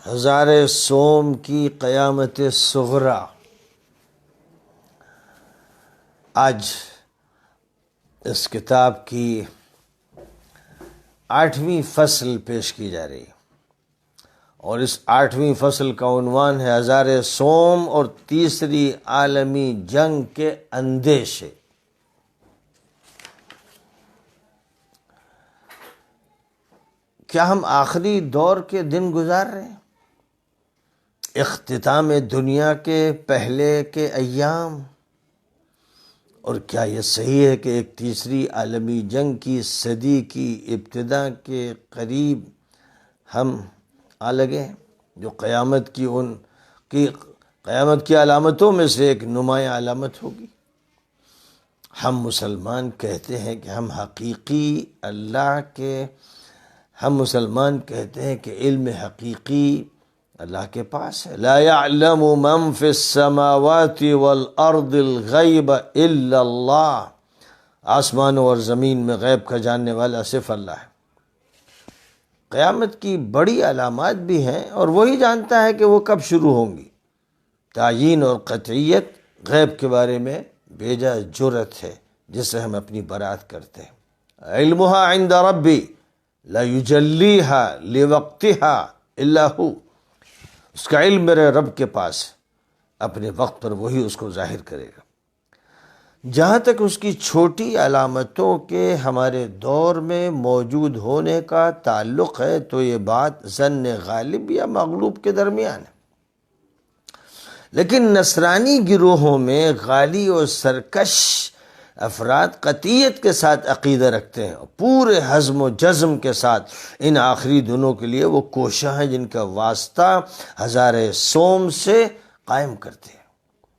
ہزار سوم کی قیامت صغری آج اس کتاب کی 8ویں فصل پیش کی جا رہی ہے، اور اس 8ویں فصل کا عنوان ہے ہزار سوم اور تیسری عالمی جنگ کے اندیشے۔ کیا ہم آخری دور کے دن گزار رہے ہیں؟ اختتام دنیا کے پہلے کے ایام؟ اور کیا یہ صحیح ہے کہ ایک تیسری عالمی جنگ کی صدی کی ابتدا کے قریب ہم آ لگے ہیں، جو قیامت کی علامتوں میں سے ایک نمایاں علامت ہوگی؟ ہم مسلمان کہتے ہیں کہ ہم مسلمان کہتے ہیں کہ علم حقیقی اللہ کے پاس ہے۔ لا يعلم من في السماوات والارض الغیب الا اللہ، آسمانوں اور زمین میں غیب کا جاننے والا صرف اللہ ہے۔ قیامت کی بڑی علامات بھی ہیں، اور وہی جانتا ہے کہ وہ کب شروع ہوں گی۔ تعیین اور قطعیت غیب کے بارے میں بیجا جرت ہے، جس سے ہم اپنی برات کرتے ہیں۔ علمها عند ربی لا یجلیها لوقتها الا هو، اس کا علم میرے رب کے پاس ہے، اپنے وقت پر وہی اس کو ظاہر کرے گا۔ جہاں تک اس کی چھوٹی علامتوں کے ہمارے دور میں موجود ہونے کا تعلق ہے، تو یہ بات ظن غالب یا مغلوب کے درمیان ہے۔ لیکن نصرانی گروہوں میں غالی اور سرکش افراد قطعیت کے ساتھ عقیدہ رکھتے ہیں، اور پورے حزم و جزم کے ساتھ ان آخری دنوں کے لیے وہ کوشاں ہیں جن کا واسطہ ہزار سوم سے قائم کرتے ہیں،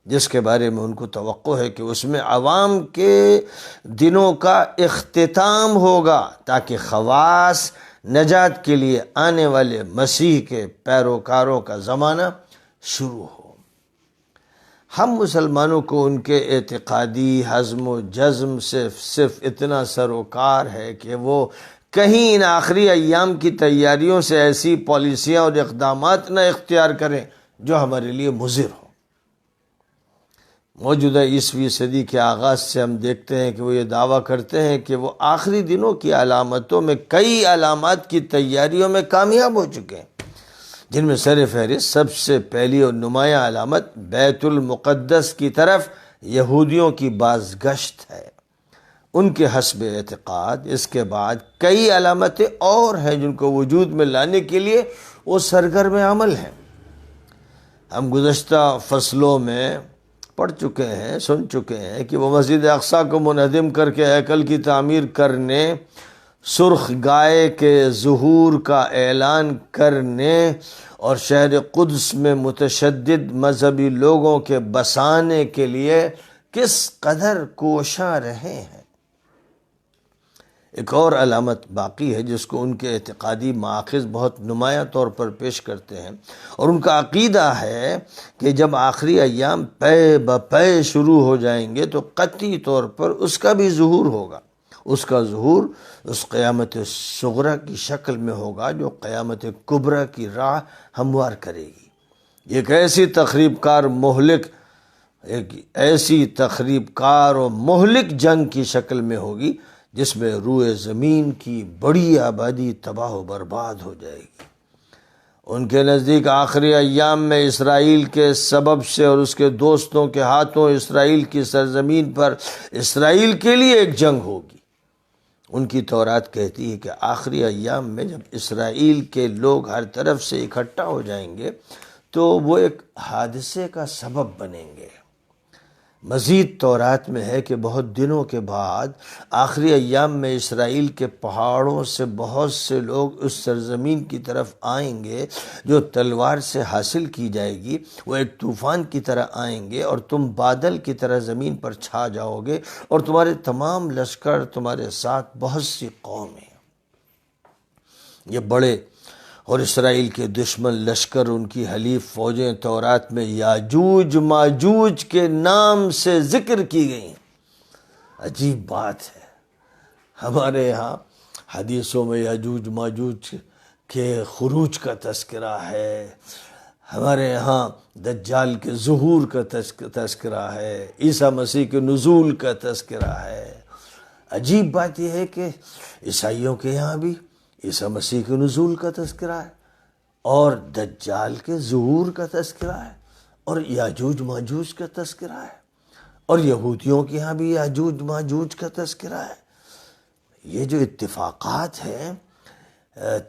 جس کے بارے میں ان کو توقع ہے کہ اس میں عوام کے دنوں کا اختتام ہوگا، تاکہ خواص نجات کے لیے آنے والے مسیح کے پیروکاروں کا زمانہ شروع ہو۔ ہم مسلمانوں کو ان کے اعتقادی حزم و جزم سے صرف اتنا سروکار ہے کہ وہ کہیں ان آخری ایام کی تیاریوں سے ایسی پالیسیاں اور اقدامات نہ اختیار کریں جو ہمارے لیے مضر ہوں۔ موجودہ 20ویں صدی کے آغاز سے ہم دیکھتے ہیں کہ وہ یہ دعویٰ کرتے ہیں کہ وہ آخری دنوں کی علامتوں میں کئی علامات کی تیاریوں میں کامیاب ہو چکے ہیں، جن میں سر فہرست سب سے پہلی اور نمایاں علامت بیت المقدس کی طرف یہودیوں کی بازگشت ہے۔ ان کے حسب اعتقاد اس کے بعد کئی علامتیں اور ہیں جن کو وجود میں لانے کے لیے وہ سرگرم عمل ہیں۔ ہم گزشتہ فصلوں میں پڑھ چکے ہیں، سن چکے ہیں کہ وہ مسجد اقصیٰ کو منہدم کر کے ہیکل کی تعمیر کرنے، سرخ گائے کے ظہور کا اعلان کرنے، اور شہر قدس میں متشدد مذہبی لوگوں کے بسانے کے لیے کس قدر کوشاں رہے ہیں۔ ایک اور علامت باقی ہے جس کو ان کے اعتقادی مآخذ بہت نمایاں طور پر پیش کرتے ہیں، اور ان کا عقیدہ ہے کہ جب آخری ایام پے بپے شروع ہو جائیں گے تو قطعی طور پر اس کا بھی ظہور ہوگا۔ اس کا ظہور اس قیامت صغری کی شکل میں ہوگا جو قیامت کبریٰ کی راہ ہموار کرے گی۔ ایک ایسی تخریب کار اور مہلک جنگ کی شکل میں ہوگی جس میں روئے زمین کی بڑی آبادی تباہ و برباد ہو جائے گی۔ ان کے نزدیک آخری ایام میں اسرائیل کے سبب سے اور اس کے دوستوں کے ہاتھوں اسرائیل کی سرزمین پر اسرائیل کے لیے ایک جنگ ہوگی۔ ان کی تورات کہتی ہے کہ آخری ایام میں جب اسرائیل کے لوگ ہر طرف سے اکٹھا ہو جائیں گے تو وہ ایک حادثے کا سبب بنیں گے۔ مزید تورات میں ہے کہ بہت دنوں کے بعد آخری ایام میں اسرائیل کے پہاڑوں سے بہت سے لوگ اس سرزمین کی طرف آئیں گے جو تلوار سے حاصل کی جائے گی۔ وہ ایک طوفان کی طرح آئیں گے اور تم بادل کی طرح زمین پر چھا جاؤ گے، اور تمہارے تمام لشکر تمہارے ساتھ بہت سی قومیں۔ یہ بڑے اور اسرائیل کے دشمن لشکر، ان کی حلیف فوجیں تورات میں یاجوج ماجوج کے نام سے ذکر کی گئی ہیں۔ عجیب بات ہے، ہمارے ہاں حدیثوں میں یاجوج ماجوج کے خروج کا تذکرہ ہے، ہمارے یہاں دجال کے ظہور کا تذکرہ ہے، عیسیٰ مسیح کے نزول کا تذکرہ ہے۔ عجیب بات یہ ہے کہ عیسائیوں کے یہاں بھی عیسیٰ مسیح کے نزول کا تذکرہ ہے اور دجال کے ظہور کا تذکرہ ہے اور یاجوج ماجوج کا تذکرہ ہے، اور یہودیوں کے یہاں بھی یاجوج ماجوج کا تذکرہ ہے۔ یہ جو اتفاقات ہیں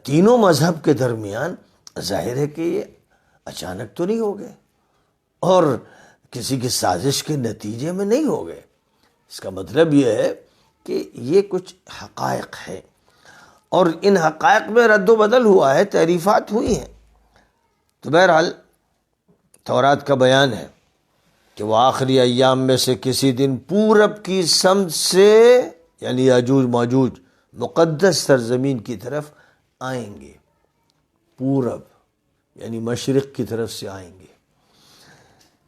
تینوں مذہب کے درمیان، ظاہر ہے کہ یہ اچانک تو نہیں ہو گئے اور کسی کی سازش کے نتیجے میں نہیں ہو گئے۔ اس کا مطلب یہ ہے کہ یہ کچھ حقائق ہیں اور ان حقائق میں رد و بدل ہوا ہے، تحریفات ہوئی ہیں۔ تو بہرحال تورات کا بیان ہے کہ وہ آخری ایام میں سے کسی دن پورب کی سمت سے، یعنی یاجوج ماجوج، مقدس سرزمین کی طرف آئیں گے۔ پورب یعنی مشرق کی طرف سے آئیں گے۔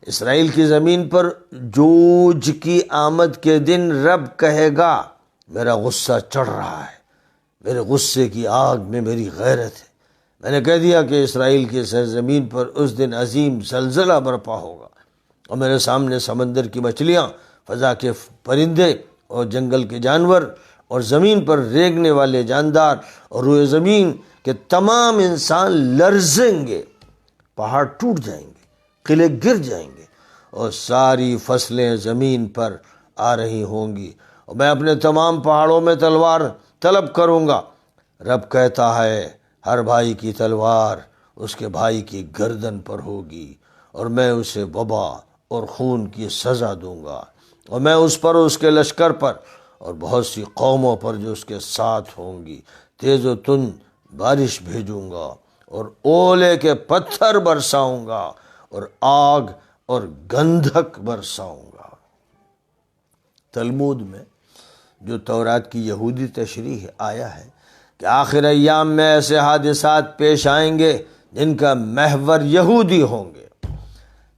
اسرائیل کی زمین پر جوج کی آمد کے دن رب کہے گا میرا غصہ چڑھ رہا ہے، میرے غصے کی آگ میں میری غیرت ہے۔ میں نے کہہ دیا کہ اسرائیل کی سرزمین پر اس دن عظیم زلزلہ برپا ہوگا، اور میرے سامنے سمندر کی مچھلیاں، فضا کے پرندے اور جنگل کے جانور اور زمین پر ریگنے والے جاندار اور روئے زمین کے تمام انسان لرزیں گے، پہاڑ ٹوٹ جائیں گے، قلعے گر جائیں گے اور ساری فصلیں زمین پر آ رہی ہوں گی، اور میں اپنے تمام پہاڑوں میں تلوار طلب کروں گا۔ رب کہتا ہے ہر بھائی کی تلوار اس کے بھائی کی گردن پر ہوگی، اور میں اسے وبا اور خون کی سزا دوں گا، اور میں اس پر، اس کے لشکر پر اور بہت سی قوموں پر جو اس کے ساتھ ہوں گی تیز و تند بارش بھیجوں گا، اور اولے کے پتھر برساؤں گا اور آگ اور گندھک برساؤں گا۔ تلمود میں جو تورات کی یہودی تشریح آیا ہے کہ آخر ایام میں ایسے حادثات پیش آئیں گے جن کا محور یہودی ہوں گے۔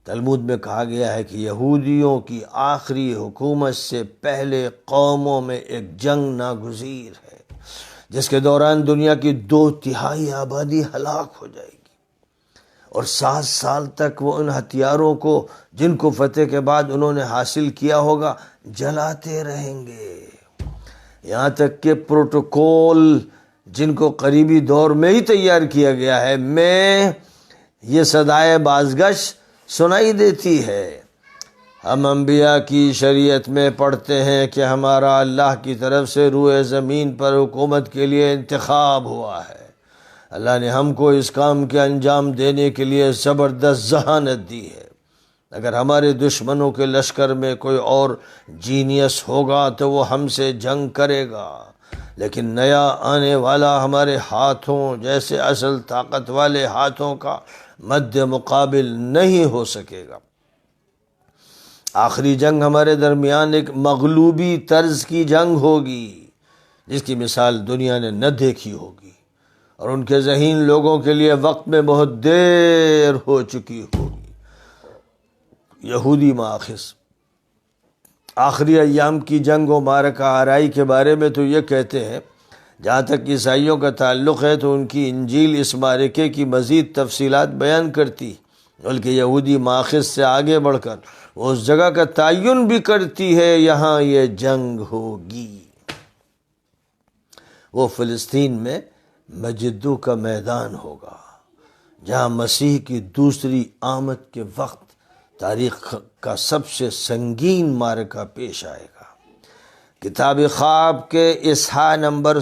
تلمود میں کہا گیا ہے کہ یہودیوں کی آخری حکومت سے پہلے قوموں میں ایک جنگ ناگزیر ہے جس کے دوران دنیا کی 2/3 آبادی ہلاک ہو جائے گی، اور 7 سال تک وہ ان ہتھیاروں کو جن کو فتح کے بعد انہوں نے حاصل کیا ہوگا جلاتے رہیں گے، یہاں تک کہ پروٹوکول جن کو قریبی دور میں ہی تیار کیا گیا ہے میں یہ صدائے بازگشت سنائی دیتی ہے۔ ہم انبیاء کی شریعت میں پڑھتے ہیں کہ ہمارا اللہ کی طرف سے روئے زمین پر حکومت کے لیے انتخاب ہوا ہے۔ اللہ نے ہم کو اس کام کے انجام دینے کے لیے زبردست ذہانت دی ہے۔ اگر ہمارے دشمنوں کے لشکر میں کوئی اور جینیس ہوگا تو وہ ہم سے جنگ کرے گا، لیکن نیا آنے والا ہمارے ہاتھوں جیسے اصل طاقت والے ہاتھوں کا مد مقابل نہیں ہو سکے گا۔ آخری جنگ ہمارے درمیان ایک مغلوبی طرز کی جنگ ہوگی جس کی مثال دنیا نے نہ دیکھی ہوگی، اور ان کے ذہین لوگوں کے لیے وقت میں بہت دیر ہو چکی ہوگی۔ یہودی ماخذ آخری ایام کی جنگ و معرکہ آرائی کے بارے میں تو یہ کہتے ہیں، جہاں تک عیسائیوں کا تعلق ہے تو ان کی انجیل اس معرکے کی مزید تفصیلات بیان کرتی، بلکہ یہودی ماخذ سے آگے بڑھ کر وہ اس جگہ کا تعین بھی کرتی ہے یہاں یہ جنگ ہوگی۔ وہ فلسطین میں مجدو کا میدان ہوگا جہاں مسیح کی دوسری آمد کے وقت تاریخ کا سب سے سنگین معرکہ پیش آئے گا۔ کتاب خواب کے اصحاح نمبر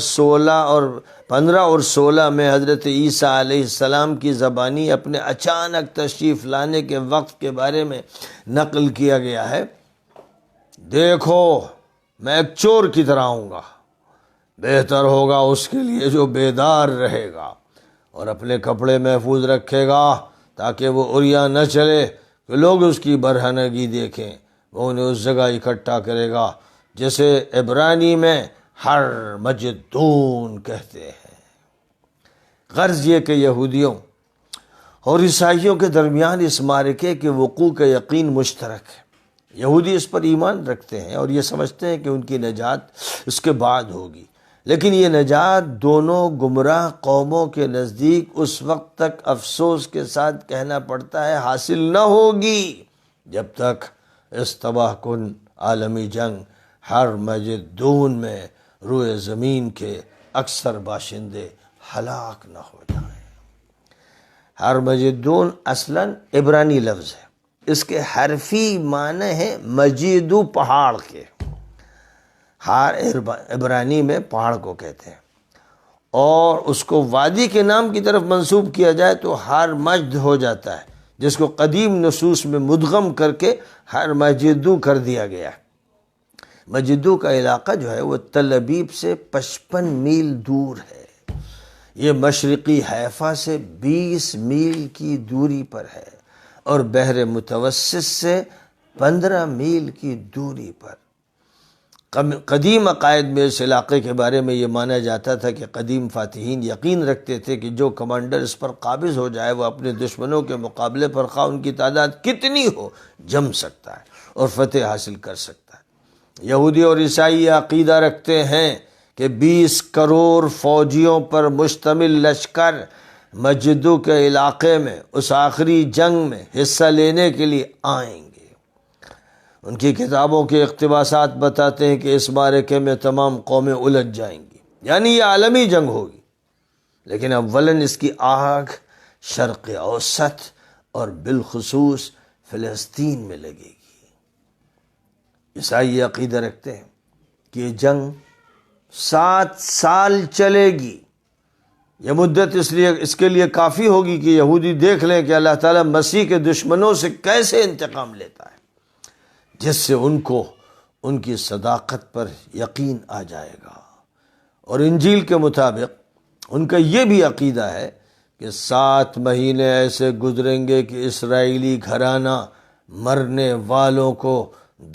15 اور 16 میں حضرت عیسیٰ علیہ السلام کی زبانی اپنے اچانک تشریف لانے کے وقت کے بارے میں نقل کیا گیا ہے۔ دیکھو میں ایک چور کی طرح آؤں گا، بہتر ہوگا اس کے لیے جو بیدار رہے گا اور اپنے کپڑے محفوظ رکھے گا تاکہ وہ عریاں نہ چلے کہ لوگ اس کی برہنگی دیکھیں۔ وہ انہیں اس جگہ اکٹھا کرے گا جسے عبرانی میں ہر مجدون کہتے ہیں۔ غرض یہ کہ یہودیوں اور عیسائیوں کے درمیان اس معرکے کے وقوع کا یقین مشترک ہے۔ یہودی اس پر ایمان رکھتے ہیں اور یہ سمجھتے ہیں کہ ان کی نجات اس کے بعد ہوگی، لیکن یہ نجات دونوں گمراہ قوموں کے نزدیک اس وقت تک افسوس کے ساتھ کہنا پڑتا ہے حاصل نہ ہوگی جب تک اس تباہ کن عالمی جنگ ہرمجدون میں روئے زمین کے اکثر باشندے ہلاک نہ ہو جائیں۔ ہرمجدون اصلاً عبرانی لفظ ہے، اس کے حرفی معنی ہے مجیدو پہاڑ کے، ہار عبرانی میں پہاڑ کو کہتے ہیں، اور اس کو وادی کے نام کی طرف منسوب کیا جائے تو ہر مجد ہو جاتا ہے، جس کو قدیم نصوص میں مدغم کر کے ہر مجدو کر دیا گیا ہے۔ مجدو کا علاقہ جو ہے وہ تل ابیب سے 55 میل دور ہے، یہ مشرقی حیفا سے 20 میل کی دوری پر ہے اور بحر متوسط سے 15 میل کی دوری پر۔ قدیم عقائد میں اس علاقے کے بارے میں یہ مانا جاتا تھا کہ قدیم فاتحین یقین رکھتے تھے کہ جو کمانڈر اس پر قابض ہو جائے وہ اپنے دشمنوں کے مقابلے پر خواہ ان کی تعداد کتنی ہو جم سکتا ہے اور فتح حاصل کر سکتا ہے۔ یہودی اور عیسائی یہ عقیدہ رکھتے ہیں کہ 20 کروڑ فوجیوں پر مشتمل لشکر مجدو کے علاقے میں اس آخری جنگ میں حصہ لینے کے لیے آئیں گے۔ ان کی کتابوں کے اقتباسات بتاتے ہیں کہ اس معرکے میں تمام قومیں الجھ جائیں گی، یعنی یہ عالمی جنگ ہوگی، لیکن اولاً اس کی آگ شرق اوسط اور بالخصوص فلسطین میں لگے گی۔ عیسائی یہ عقیدہ رکھتے ہیں کہ یہ جنگ 7 سال چلے گی۔ یہ مدت اس کے لیے کافی ہوگی کہ یہودی دیکھ لیں کہ اللہ تعالیٰ مسیح کے دشمنوں سے کیسے انتقام لیتا ہے، جس سے ان کو ان کی صداقت پر یقین آ جائے گا۔ اور انجیل کے مطابق ان کا یہ بھی عقیدہ ہے کہ 7 مہینے ایسے گزریں گے کہ اسرائیلی گھرانہ مرنے والوں کو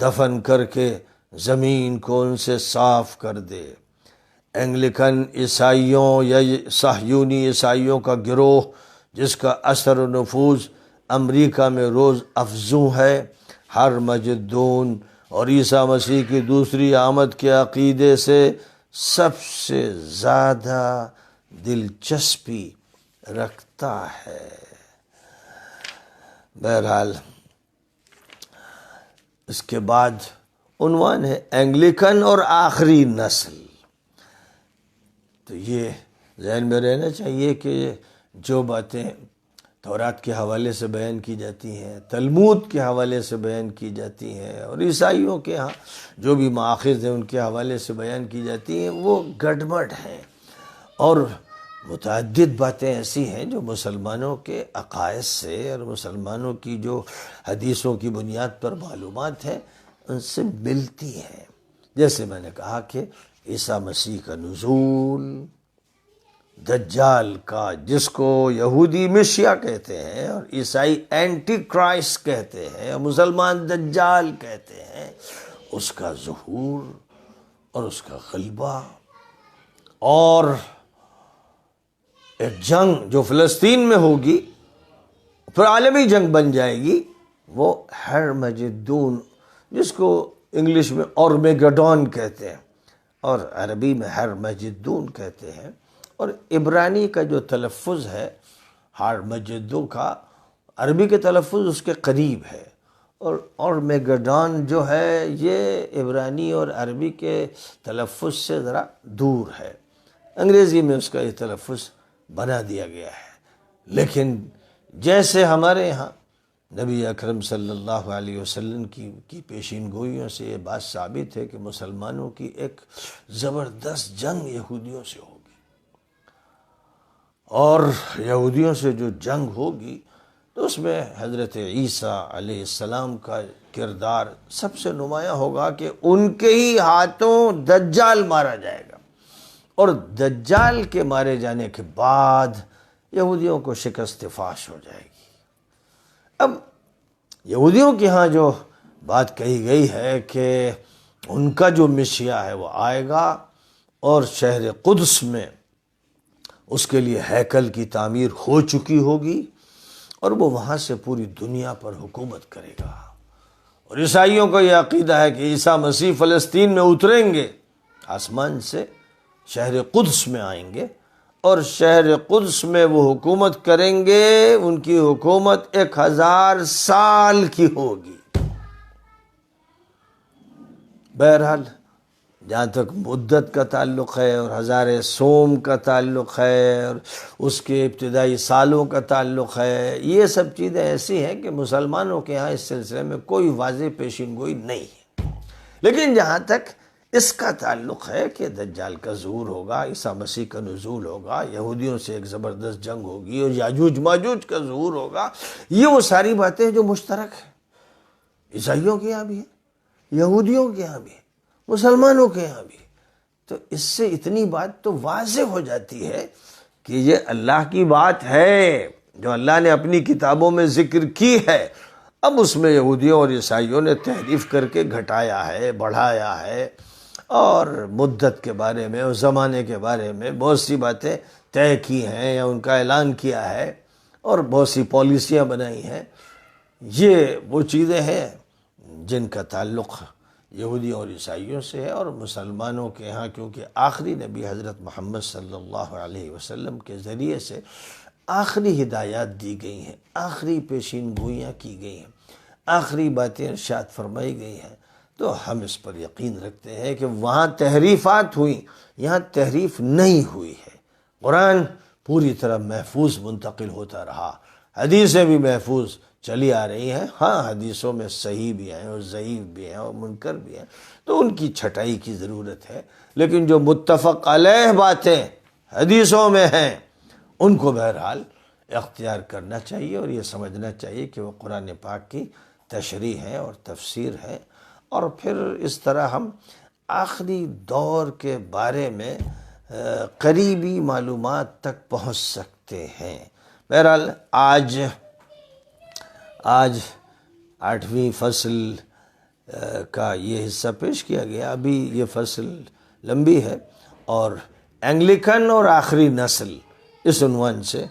دفن کر کے زمین کو ان سے صاف کر دے۔ انگلکن عیسائیوں یا صہیونی عیسائیوں کا گروہ جس کا اثر و نفوذ امریکہ میں روز افزوں ہے، ہرمجدون اور عیسیٰ مسیح کی دوسری آمد کے عقیدے سے سب سے زیادہ دلچسپی رکھتا ہے۔ بہرحال اس کے بعد عنوان ہے انگلکن اور آخری نسل۔ تو یہ ذہن میں رہنا چاہیے کہ جو باتیں تورات کے حوالے سے بیان کی جاتی ہیں، تلمود کے حوالے سے بیان کی جاتی ہیں، اور عیسائیوں کے ہاں جو بھی مآخذ ہیں ان کے حوالے سے بیان کی جاتی ہیں، وہ گڑبڑ ہیں، اور متعدد باتیں ایسی ہیں جو مسلمانوں کے عقائد سے اور مسلمانوں کی جو حدیثوں کی بنیاد پر معلومات ہیں ان سے ملتی ہیں۔ جیسے میں نے کہا کہ عیسیٰ مسیح کا نزول، دجال کا جس کو یہودی مشیا کہتے ہیں اور عیسائی اینٹی کرائسٹ کہتے ہیں اور مسلمان دجال کہتے ہیں، اس کا ظہور اور اس کا غلبہ، اور ایک جنگ جو فلسطین میں ہوگی پھر عالمی جنگ بن جائے گی، وہ ہرمجدون جس کو انگلش میں اورمیگڈون کہتے ہیں اور عربی میں ہرمجدون کہتے ہیں، اور عبرانی کا جو تلفظ ہے ہرمجدو کا، عربی کے تلفظ اس کے قریب ہے، اور میگڈون جو ہے یہ عبرانی اور عربی کے تلفظ سے ذرا دور ہے۔ انگریزی میں اس کا یہ تلفظ بنا دیا گیا ہے، لیکن جیسے ہمارے یہاں نبی اکرم صلی اللہ علیہ وسلم کی پیشین گوئیوں سے یہ بات ثابت ہے کہ مسلمانوں کی ایک زبردست جنگ یہودیوں سے ہوگی، اور یہودیوں سے جو جنگ ہوگی تو اس میں حضرت عیسیٰ علیہ السلام کا کردار سب سے نمایاں ہوگا کہ ان کے ہی ہاتھوں دجال مارا جائے گا، اور دجال کے مارے جانے کے بعد یہودیوں کو شکست فاش ہو جائے گی۔ اب یہودیوں کے ہاں جو بات کہی گئی ہے کہ ان کا جو مشیہ ہے وہ آئے گا اور شہر قدس میں اس کے لیے ہیکل کی تعمیر ہو چکی ہوگی، اور وہ وہاں سے پوری دنیا پر حکومت کرے گا۔ اور عیسائیوں کا یہ عقیدہ ہے کہ عیسیٰ مسیح فلسطین میں اتریں گے آسمان سے شہر قدس میں آئیں گے اور شہر قدس میں وہ حکومت کریں گے، ان کی حکومت 1000 سال کی ہوگی۔ بہرحال جہاں تک مدت کا تعلق ہے اور 1000 سوم کا تعلق ہے اور اس کے ابتدائی سالوں کا تعلق ہے، یہ سب چیزیں ایسی ہیں کہ مسلمانوں کے ہاں اس سلسلے میں کوئی واضح پیشین گوئی نہیں ہے۔ لیکن جہاں تک اس کا تعلق ہے کہ دجال کا ظہور ہوگا، عیسیٰ مسیح کا نزول ہوگا، یہودیوں سے ایک زبردست جنگ ہوگی اور یاجوج ماجوج کا ظہور ہوگا، یہ وہ ساری باتیں جو مشترک ہیں، عیسائیوں کے یہاں بھی ہیں، یہودیوں کے یہاں بھی ہیں، مسلمانوں کے یہاں بھی۔ تو اس سے اتنی بات تو واضح ہو جاتی ہے کہ یہ اللہ کی بات ہے جو اللہ نے اپنی کتابوں میں ذکر کی ہے۔ اب اس میں یہودیوں اور عیسائیوں نے تحریف کر کے گھٹایا ہے، بڑھایا ہے، اور مدت کے بارے میں اور زمانے کے بارے میں بہت سی باتیں طے کی ہیں یا ان کا اعلان کیا ہے اور بہت سی پالیسیاں بنائی ہیں۔ یہ وہ چیزیں ہیں جن کا تعلق یہودیوں اور عیسائیوں سے ہے، اور مسلمانوں کے ہاں کیونکہ آخری نبی حضرت محمد صلی اللہ علیہ وسلم کے ذریعے سے آخری ہدایات دی گئی ہیں، آخری پیشین گوئیاں کی گئی ہیں، آخری باتیں ارشاد فرمائی گئی ہیں، تو ہم اس پر یقین رکھتے ہیں کہ وہاں تحریفات ہوئیں، یہاں تحریف نہیں ہوئی ہے۔ قرآن پوری طرح محفوظ منتقل ہوتا رہا، حدیثیں بھی محفوظ چلی آ رہی ہیں۔ ہاں حدیثوں میں صحیح بھی ہیں اور ضعیف بھی ہیں اور منکر بھی ہیں، تو ان کی چھٹائی کی ضرورت ہے، لیکن جو متفق علیہ باتیں حدیثوں میں ہیں ان کو بہرحال اختیار کرنا چاہیے اور یہ سمجھنا چاہیے کہ وہ قرآن پاک کی تشریح ہے اور تفسیر ہے، اور پھر اس طرح ہم آخری دور کے بارے میں قریبی معلومات تک پہنچ سکتے ہیں۔ بہرحال آج 8ویں فصل کا یہ حصہ پیش کیا گیا۔ ابھی یہ فصل لمبی ہے، اور انگلیکن اور آخری نسل اس عنوان سے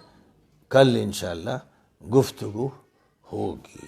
کل انشاءاللہ گفتگو ہوگی۔